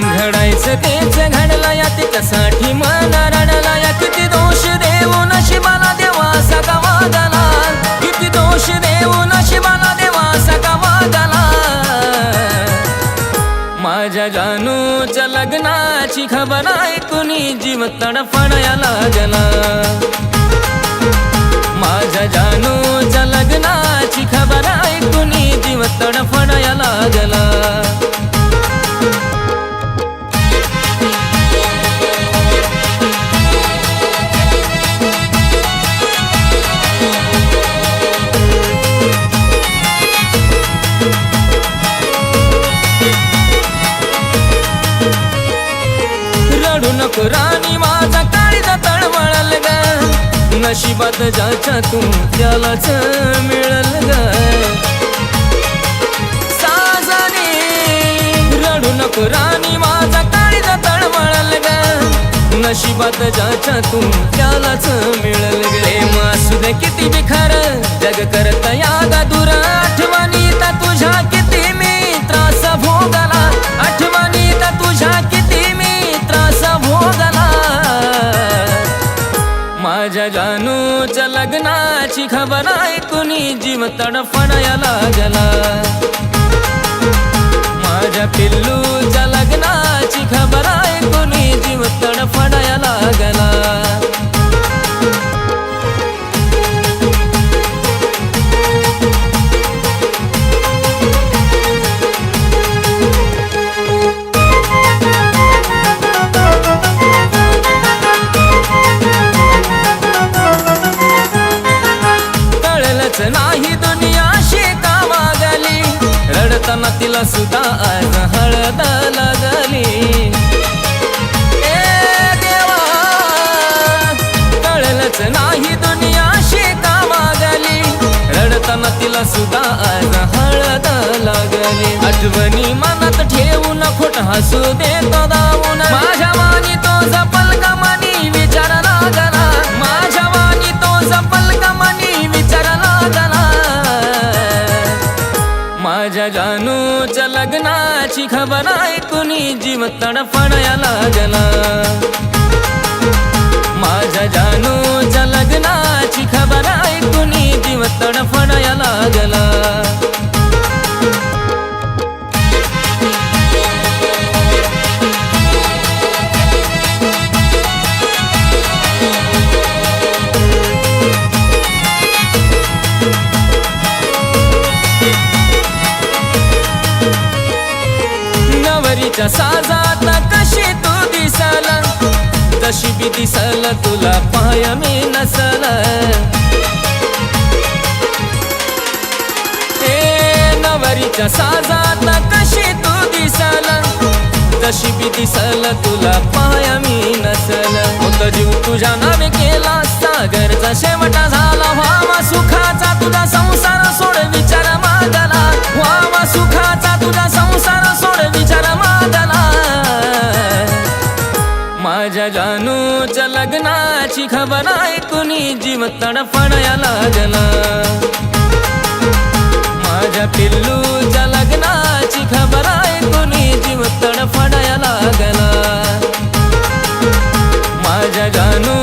घडायचं तेच घडलं या त्याच्यासाठी मन रडला या किती दोष देऊ नशिबाला देवा सगळा वागला किती दोष देऊ नशिबाला देवा सगळा वागला माझ्या जानूच्या लग्नाची खबर ऐकून जीव तडफडाया लागला माझ्या जानूच्या लग्नाची खबर ऐकून जीव तडफडाया लागला रडू नको राणी माझा काळीचा तळमळल ग नशिबात ज्याच्या तू त्यालाच मिळल ग साजनी रडू नको राणी माझा काळीचा तळमळल ग नशिबात ज्याच्या तू त्यालाच मिळल ग प्रेम असू दे किती बी खरं जग करता यागा दूर आठवणीत तुझ्या किती मी त्रास भोगला आठवणीत तुझ्या किती भोगला माझ्या जानूच्या लग्नाची खबर ऐकून जीव तडफडाया लागला माझ्या पिल्लूच्या लग्नाची खबर ऐकून जीव तडफडाया लागला नाही दुनिया शेका वागली रडताना तिला सुद्धा आज हळद लागली ए देवा कळलंच नाही दुनिया शेका वागली रडताना तिला सुद्धा आज हळद लागली आठवणी मनात ठेवून खोट हसू देतो दावून माझ्या वाणी तो जपल का मनी विचार लागला माझ्या वाणी तो जपल का मनी विचार माझ्या जानूच्या लग्नाची खबर ऐकून जीव तडफडाया लागला माझ्या जानूच्या लग्नाची खबर ऐकून जीव तडफडाया लागला नवरीच्या साजात कशी तू दिसल तशी बी दिसल तुला पाय मी नसल नवरीच्या साजात कशी तू दिसल तशी बी दिसल तुला पाय मी नसल होत जीव तुझ्या नावे केला सागरचा शेवटा झाला व्हावा सुखाचा तुझा संसार सोड विचार मागला व्हावा सुखाचा तुझा संसार सोड विचार मागला माझ्या जानूच्या लग्नाची खबर ऐकून जीव तडफडाया लागला माझ्या पिल्लूच्या लग्नाची खबर ऐकून जीव तडफडाया लागला माझ्या जानू